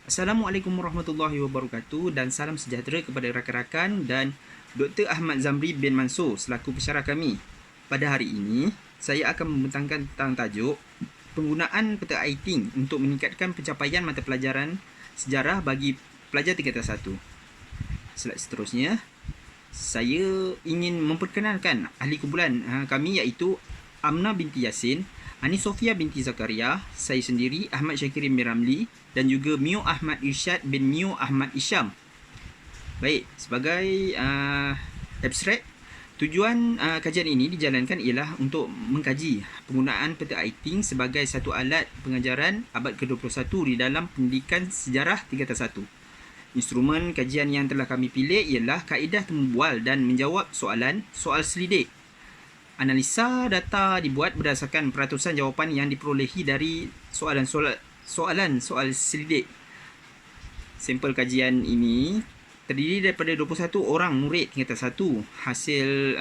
Assalamualaikum warahmatullahi wabarakatuh dan salam sejahtera kepada rakan-rakan dan Dr. Ahmad Zamri bin Mansur selaku pensyarah kami. Pada hari ini, saya akan membentangkan tentang tajuk penggunaan peta ITING untuk meningkatkan pencapaian mata pelajaran sejarah bagi pelajar tingkatan 1. Slide seterusnya, saya ingin memperkenalkan ahli kumpulan kami iaitu Amna binti Yasin, Ani Sofia binti Zakaria, saya sendiri Ahmad Syakirin bin Ramli dan juga Mio Ahmad Irsyad bin Mio Ahmad Isyam. Baik, sebagai abstrak, tujuan kajian ini dijalankan ialah untuk mengkaji penggunaan peta ITING sebagai satu alat pengajaran abad ke-21 di dalam pendidikan sejarah tingkatan 1. Instrumen kajian yang telah kami pilih ialah kaedah temu bual dan menjawab soal selidik. Analisa data dibuat berdasarkan peratusan jawapan yang diperolehi dari soal selidik. Sampel kajian ini terdiri daripada 21 orang murid tingkatan 1. Hasil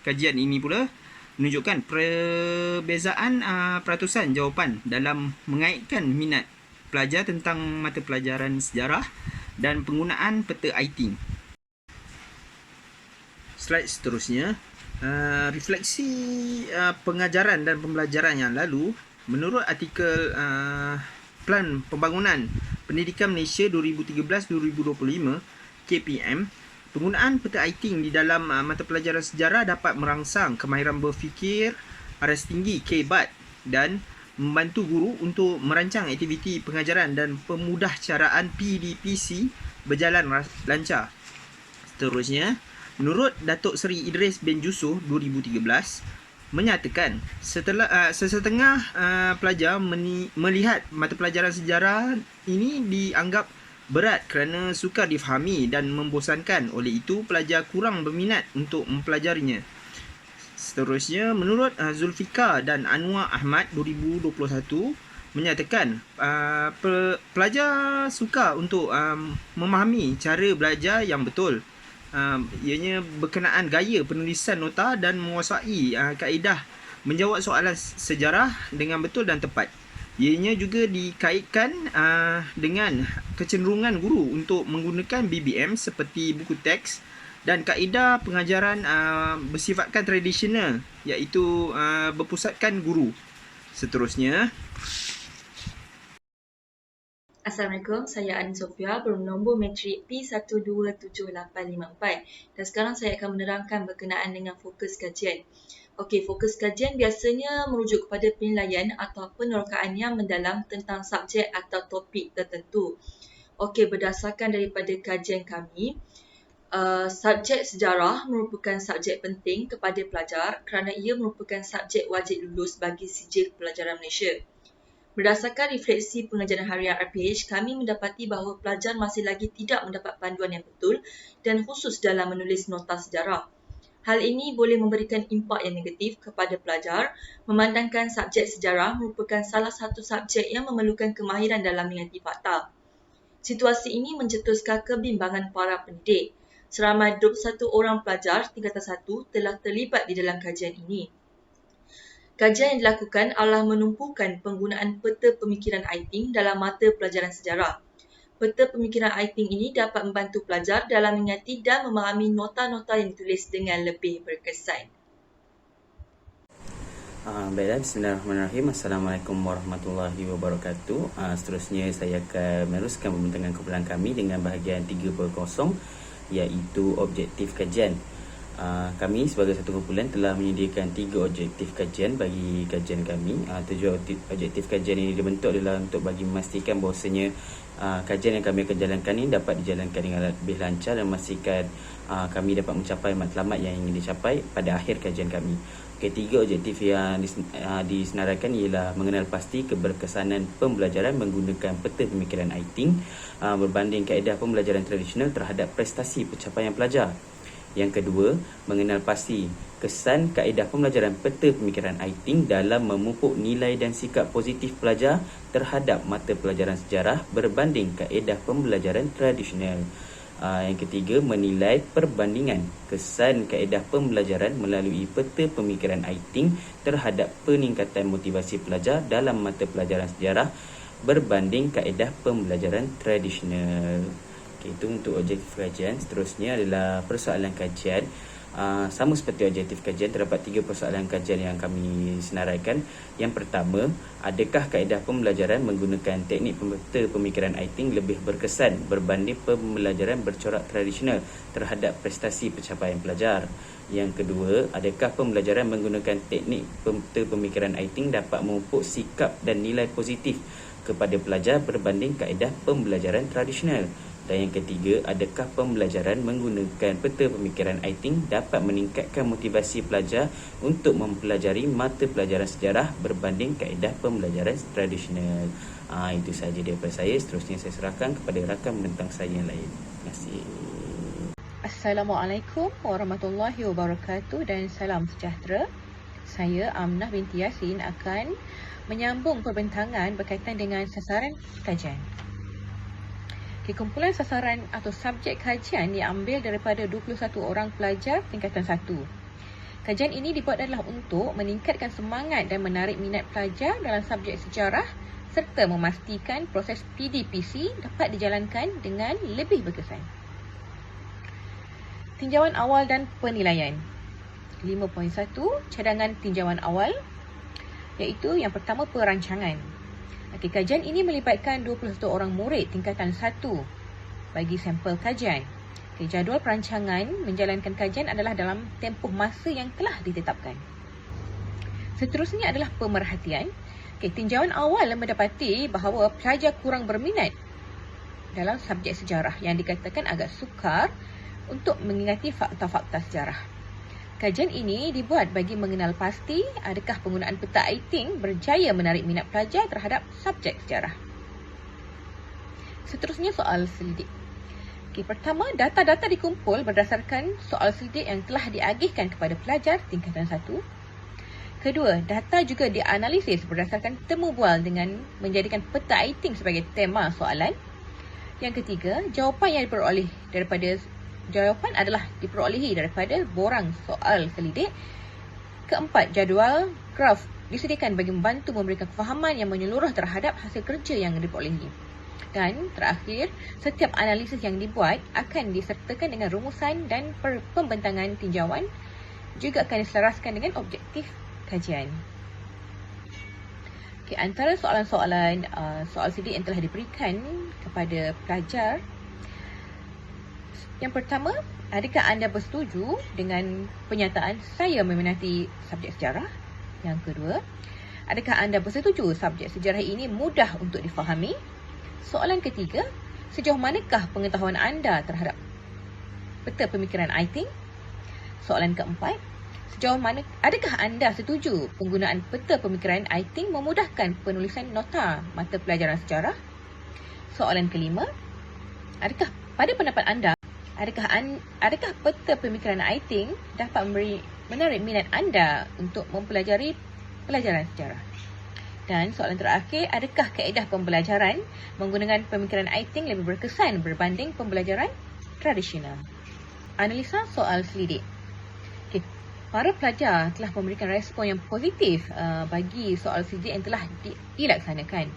kajian ini pula menunjukkan perbezaan peratusan jawapan dalam mengaitkan minat pelajar tentang mata pelajaran sejarah dan penggunaan peta ITING. Slide seterusnya, refleksi pengajaran dan pembelajaran yang lalu. Menurut artikel Plan Pembangunan Pendidikan Malaysia 2013-2025 KPM, penggunaan peta ITING di dalam mata pelajaran sejarah dapat merangsang kemahiran berfikir aras tinggi KBAT dan membantu guru untuk merancang aktiviti pengajaran dan pemudahcaraan PDPC berjalan lancar. Seterusnya, menurut Datuk Seri Idris bin Jusoh 2013 menyatakan sesetengah pelajar melihat mata pelajaran sejarah ini dianggap berat kerana sukar difahami dan membosankan, oleh itu pelajar kurang berminat untuk mempelajarinya. Seterusnya, menurut Zulfikar dan Anwar Ahmad 2021 menyatakan pelajar sukar untuk memahami cara belajar yang betul. Ianya berkenaan gaya penulisan nota dan menguasai kaedah menjawab soalan sejarah dengan betul dan tepat. Ianya juga dikaitkan dengan kecenderungan guru untuk menggunakan BBM seperti buku teks dan kaedah pengajaran bersifatkan tradisional, iaitu berpusatkan guru. Seterusnya, Assalamualaikum, saya Ani Sofia bernombor matrik P127854 dan sekarang saya akan menerangkan berkenaan dengan fokus kajian. Okey, fokus kajian biasanya merujuk kepada penilaian atau penerokaan yang mendalam tentang subjek atau topik tertentu. Okey, berdasarkan daripada kajian kami, subjek sejarah merupakan subjek penting kepada pelajar kerana ia merupakan subjek wajib lulus bagi sijil pelajaran Malaysia. Berdasarkan refleksi pengajaran harian RPH, kami mendapati bahawa pelajar masih lagi tidak mendapat panduan yang betul dan khusus dalam menulis nota sejarah. Hal ini boleh memberikan impak yang negatif kepada pelajar, memandangkan subjek sejarah merupakan salah satu subjek yang memerlukan kemahiran dalam mengerti fakta. Situasi ini mencetuskan kebimbangan para pendidik. Seramai 21 orang pelajar tingkatan 1 telah terlibat di dalam kajian ini. Kajian yang dilakukan adalah menumpukan penggunaan peta pemikiran ITING dalam mata pelajaran sejarah. Peta pemikiran ITING ini dapat membantu pelajar dalam mengingati dan memahami nota-nota yang ditulis dengan lebih berkesan. Baiklah, bismillahirrahmanirrahim. Assalamualaikum warahmatullahi wabarakatuh. Seterusnya saya akan meneruskan pembentangan kumpulan kami dengan bahagian 3.0, iaitu objektif kajian. Kami sebagai satu kumpulan telah menyediakan 3 objektif kajian bagi kajian kami. Tujuan objektif kajian ini dibentuk adalah untuk bagi memastikan bahawasanya kajian yang kami akan jalankan ini dapat dijalankan dengan lebih lancar dan memastikan kami dapat mencapai matlamat yang ingin dicapai pada akhir kajian kami. Okey, 3 objektif yang disenaraikan ialah mengenal pasti keberkesanan pembelajaran menggunakan peta pemikiran ITING berbanding kaedah pembelajaran tradisional terhadap prestasi pencapaian pelajar. Yang kedua, mengenal pasti kesan kaedah pembelajaran peta pemikiran ITING dalam memupuk nilai dan sikap positif pelajar terhadap mata pelajaran sejarah berbanding kaedah pembelajaran tradisional. Yang ketiga, menilai perbandingan kesan kaedah pembelajaran melalui peta pemikiran ITING terhadap peningkatan motivasi pelajar dalam mata pelajaran sejarah berbanding kaedah pembelajaran tradisional. Okey, itu untuk objektif kajian. Seterusnya adalah persoalan kajian. Sama seperti objektif kajian, terdapat 3 persoalan kajian yang kami senaraikan. Yang pertama, adakah kaedah pembelajaran menggunakan teknik peta pemikiran Eyting lebih berkesan berbanding pembelajaran bercorak tradisional terhadap prestasi pencapaian pelajar? Yang kedua, adakah pembelajaran menggunakan teknik peta pemikiran Eyting dapat memupuk sikap dan nilai positif kepada pelajar berbanding kaedah pembelajaran tradisional? Dan yang ketiga, adakah pembelajaran menggunakan peta pemikiran Eyting dapat meningkatkan motivasi pelajar untuk mempelajari mata pelajaran sejarah berbanding kaedah pembelajaran tradisional? Itu sahaja daripada saya. Seterusnya saya serahkan kepada rakan membentang saya yang lain. Terima kasih. Assalamualaikum warahmatullahi wabarakatuh dan salam sejahtera. Saya Amnah binti Yasin akan menyambung perbincangan berkaitan dengan sasaran kajian. Kumpulan sasaran atau subjek kajian diambil daripada 21 orang pelajar tingkatan 1. Kajian ini dibuat adalah untuk meningkatkan semangat dan menarik minat pelajar dalam subjek sejarah serta memastikan proses PDPC dapat dijalankan dengan lebih berkesan. Tinjauan awal dan penilaian. 5.1 cadangan tinjauan awal, iaitu yang pertama perancangan. Kajian ini melibatkan 21 orang murid tingkatan 1 bagi sampel kajian. Jadual perancangan menjalankan kajian adalah dalam tempoh masa yang telah ditetapkan. Seterusnya adalah pemerhatian. Tinjauan awal mendapati bahawa pelajar kurang berminat dalam subjek sejarah yang dikatakan agak sukar untuk mengingati fakta-fakta sejarah. Kajian ini dibuat bagi mengenal pasti adakah penggunaan peta Eyting berjaya menarik minat pelajar terhadap subjek sejarah. Seterusnya soal selidik. Pertama, data-data dikumpul berdasarkan soal selidik yang telah diagihkan kepada pelajar tingkatan 1. Kedua, data juga dianalisis berdasarkan temu bual dengan menjadikan peta Eyting sebagai tema soalan. Yang ketiga, jawapan adalah diperolehi daripada borang soal selidik. Keempat, jadual graf disediakan bagi membantu memberikan kefahaman yang menyeluruh terhadap hasil kerja yang diperolehi. Dan terakhir, setiap analisis yang dibuat akan disertakan dengan rumusan dan pembentangan tinjauan, juga akan diselaraskan dengan objektif kajian. Antara soalan-soalan soal selidik yang telah diberikan kepada pelajar. Yang pertama, adakah anda bersetuju dengan pernyataan saya meminati subjek sejarah? Yang kedua, adakah anda bersetuju subjek sejarah ini mudah untuk difahami? Soalan ketiga, sejauh manakah pengetahuan anda terhadap peta pemikiran Eyting? Soalan keempat, sejauh mana adakah anda setuju penggunaan peta pemikiran Eyting memudahkan penulisan nota mata pelajaran sejarah? Soalan kelima, adakah pada pendapat anda Adakah peta pemikiran Eyting dapat menarik minat anda untuk mempelajari pelajaran sejarah? Dan soalan terakhir, adakah kaedah pembelajaran menggunakan pemikiran Eyting lebih berkesan berbanding pembelajaran tradisional? Analisa soal selidik. Para pelajar telah memberikan respon yang positif bagi soal selidik yang telah dilaksanakan.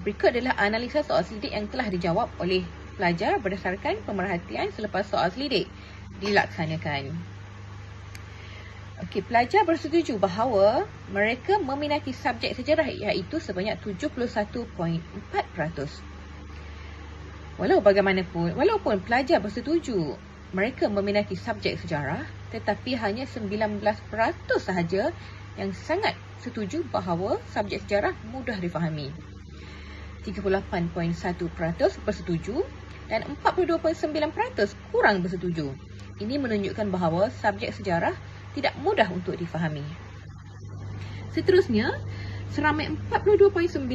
Berikut adalah analisa soal selidik yang telah dijawab oleh pelajar berdasarkan pemerhatian selepas soal selidik dilaksanakan. Pelajar bersetuju bahawa mereka meminati subjek sejarah iaitu sebanyak 71.4%. Walaupun pelajar bersetuju mereka meminati subjek sejarah, tetapi hanya 19% sahaja yang sangat setuju bahawa subjek sejarah mudah difahami. 38.1% bersetuju dan 42.9% kurang bersetuju. Ini menunjukkan bahawa subjek sejarah tidak mudah untuk difahami. Seterusnya, seramai 42.9%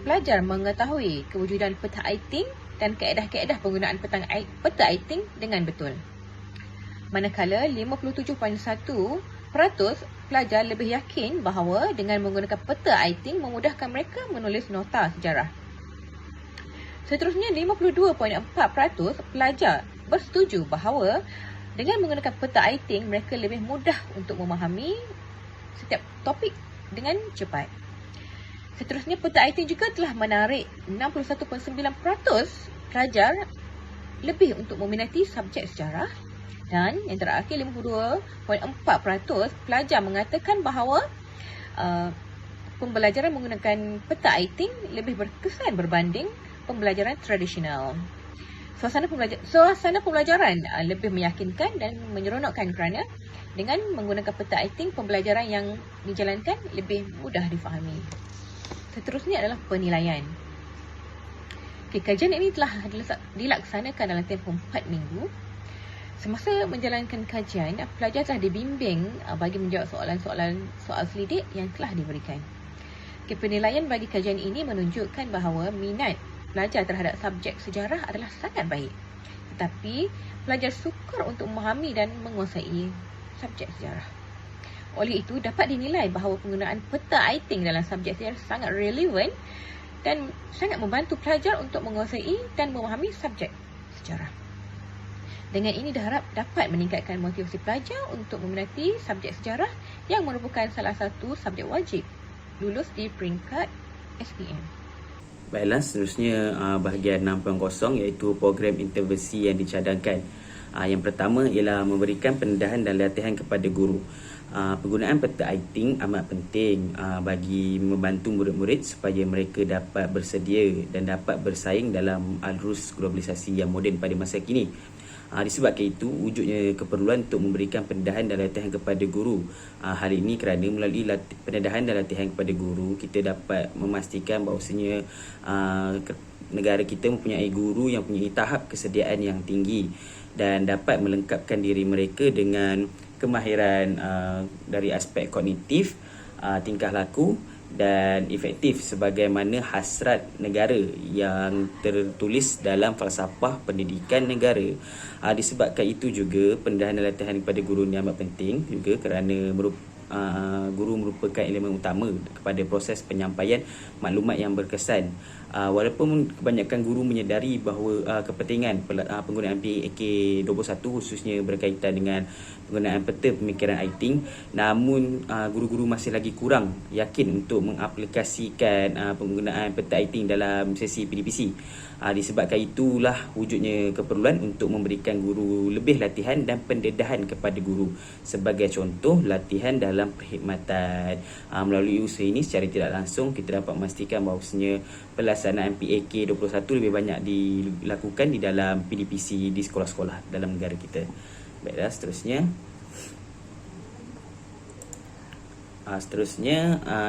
pelajar mengetahui kewujudan peta Eyting dan kaedah-kaedah penggunaan peta Eyting dengan betul. Manakala 57.1% pelajar lebih yakin bahawa dengan menggunakan peta Eyting memudahkan mereka menulis nota sejarah. Seterusnya, 52.4% pelajar bersetuju bahawa dengan menggunakan peta Eyting mereka lebih mudah untuk memahami setiap topik dengan cepat. Seterusnya, peta IT juga telah menarik 61.9% pelajar lebih untuk meminati subjek sejarah, dan yang terakhir 52.4% pelajar mengatakan bahawa pembelajaran menggunakan peta IT lebih berkesan berbanding pembelajaran tradisional. Suasana pembelajaran lebih meyakinkan dan menyeronokkan kerana dengan menggunakan peta IT, pembelajaran yang dijalankan lebih mudah difahami. Seterusnya adalah penilaian. Kajian ini telah dilaksanakan dalam tempoh 4 minggu. Semasa menjalankan kajian, pelajar telah dibimbing bagi menjawab soal selidik yang telah diberikan. Penilaian bagi kajian ini menunjukkan bahawa minat pelajar terhadap subjek sejarah adalah sangat baik. Tetapi pelajar sukar untuk memahami dan menguasai subjek sejarah. Oleh itu, dapat dinilai bahawa penggunaan peta IT dalam subjek sejarah sangat relevan dan sangat membantu pelajar untuk menguasai dan memahami subjek sejarah. Dengan ini diharap dapat meningkatkan motivasi pelajar untuk meminati subjek sejarah yang merupakan salah satu subjek wajib lulus di peringkat SPM. Baiklah, seterusnya bahagian 6.0 iaitu program intervensi yang dicadangkan. Yang pertama ialah memberikan pendedahan dan latihan kepada guru. Penggunaan peta IT amat penting bagi membantu murid-murid supaya mereka dapat bersedia dan dapat bersaing dalam arus globalisasi yang moden pada masa kini. Disebabkan itu, wujudnya keperluan untuk memberikan pendedahan dan latihan kepada guru. Hal ini kerana melalui pendedahan dan latihan kepada guru, kita dapat memastikan bahawasanya negara kita mempunyai guru yang mempunyai tahap kesediaan yang tinggi dan dapat melengkapkan diri mereka dengan kemahiran dari aspek kognitif, tingkah laku dan efektif sebagaimana hasrat negara yang tertulis dalam falsafah pendidikan negara. Disebabkan itu juga pendedahan dan latihan kepada guru ini amat penting juga kerana guru merupakan elemen utama kepada proses penyampaian maklumat yang berkesan. Walaupun kebanyakan guru menyedari bahawa kepentingan penggunaan PAK21 khususnya berkaitan dengan penggunaan peta pemikiran IT, namun guru-guru masih lagi kurang yakin untuk mengaplikasikan penggunaan peta IT dalam sesi PDPC. Disebabkan itulah wujudnya keperluan untuk memberikan guru lebih latihan dan pendedahan kepada guru. Sebagai contoh, latihan dalam perkhidmatan. Melalui usaha ini secara tidak langsung kita dapat memastikan bahawasanya pelaksanaan PAK21 lebih banyak dilakukan di dalam PDPC di sekolah-sekolah dalam negara kita. Baiklah, seterusnya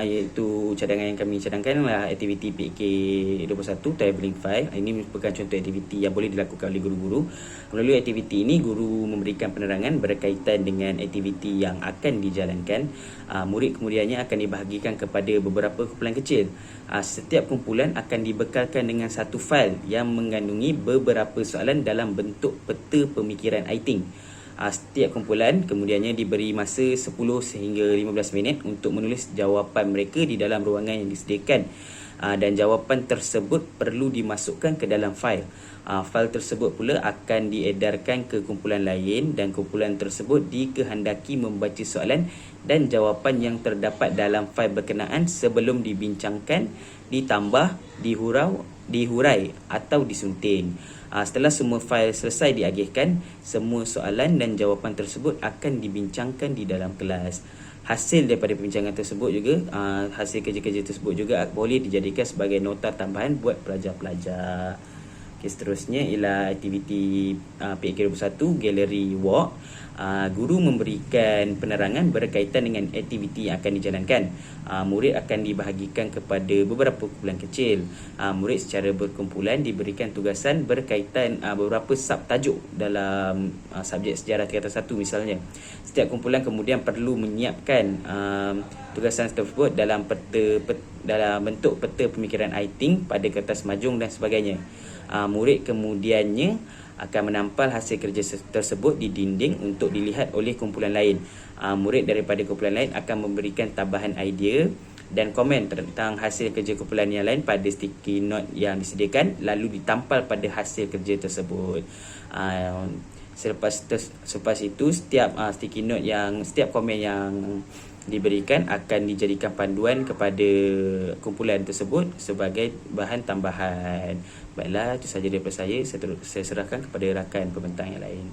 iaitu cadangan yang kami cadangkan adalah aktiviti PAK21 Travelling 5. Ini merupakan contoh aktiviti yang boleh dilakukan oleh guru-guru. Melalui aktiviti ini, guru memberikan penerangan berkaitan dengan aktiviti yang akan dijalankan. Murid kemudiannya akan dibahagikan kepada beberapa kumpulan kecil. Setiap kumpulan akan dibekalkan dengan satu fail yang mengandungi beberapa soalan dalam bentuk peta pemikiran IT. Setiap kumpulan kemudiannya diberi masa 10 sehingga 15 minit untuk menulis jawapan mereka di dalam ruangan yang disediakan, dan jawapan tersebut perlu dimasukkan ke dalam fail. Fail tersebut pula akan diedarkan ke kumpulan lain dan kumpulan tersebut dikehendaki membaca soalan dan jawapan yang terdapat dalam fail berkenaan sebelum dibincangkan, ditambah, dihurai atau disunting. Setelah semua fail selesai diagihkan, semua soalan dan jawapan tersebut akan dibincangkan di dalam kelas. Hasil daripada perbincangan tersebut juga, hasil kerja-kerja tersebut juga boleh dijadikan sebagai nota tambahan buat pelajar-pelajar. Seterusnya ialah aktiviti PAK21 Gallery Walk. Guru memberikan penerangan berkaitan dengan aktiviti yang akan dijalankan. Murid akan dibahagikan kepada beberapa kumpulan kecil. Murid secara berkumpulan diberikan tugasan berkaitan beberapa subtajuk dalam subjek sejarah tingkatan 1 misalnya. Setiap kumpulan kemudian perlu menyiapkan tugasan tersebut dalam bentuk peta pemikiran IT pada kertas majung dan sebagainya. Murid kemudiannya akan menampal hasil kerja tersebut di dinding untuk dilihat oleh kumpulan lain. Murid daripada kumpulan lain akan memberikan tambahan idea dan komen tentang hasil kerja kumpulan yang lain pada sticky note yang disediakan, lalu ditampal pada hasil kerja tersebut. Selepas itu, setiap sticky note setiap komen yang diberikan akan dijadikan panduan kepada kumpulan tersebut sebagai bahan tambahan. Baiklah, itu sahaja daripada saya. Saya serahkan kepada rakan pembentang yang lain.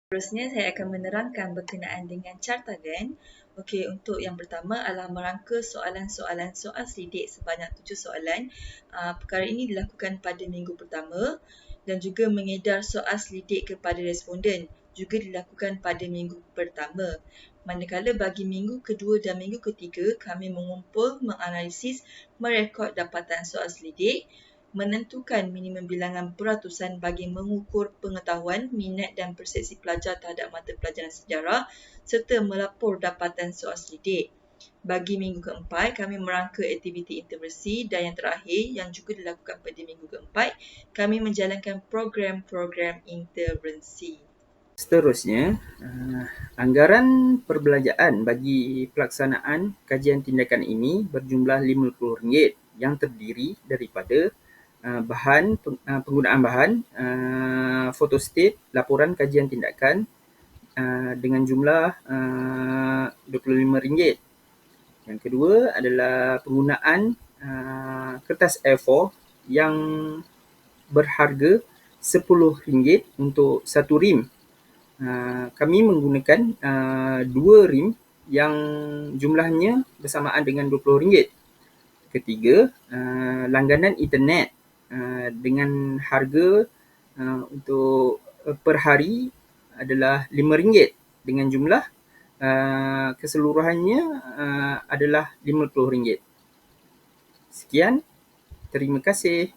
Seterusnya, saya akan menerangkan berkenaan dengan carta Venn. Okey, untuk yang pertama adalah merangka soalan-soalan soal selidik sebanyak 7 soalan. Perkara ini dilakukan pada minggu pertama dan juga mengedar soal selidik kepada responden juga dilakukan pada minggu pertama. Manakala bagi minggu kedua dan minggu ketiga, kami mengumpul, menganalisis, merekod dapatan soal selidik, menentukan minimum bilangan peratusan bagi mengukur pengetahuan, minat dan persepsi pelajar terhadap mata pelajaran sejarah serta melapor dapatan soal selidik. Bagi minggu keempat, kami merangka aktiviti interversi dan yang terakhir yang juga dilakukan pada minggu keempat, kami menjalankan program-program intervensi. Seterusnya, anggaran perbelanjaan bagi pelaksanaan kajian tindakan ini berjumlah RM50 yang terdiri daripada penggunaan bahan, fotostat, laporan kajian tindakan dengan jumlah RM25. Yang kedua adalah penggunaan kertas A4 yang berharga RM10 untuk satu rim. Kami menggunakan 2 rim yang jumlahnya bersamaan dengan RM20. Ketiga, langganan internet dengan harga untuk per hari adalah RM5 dengan jumlah keseluruhannya adalah RM50. Sekian, terima kasih.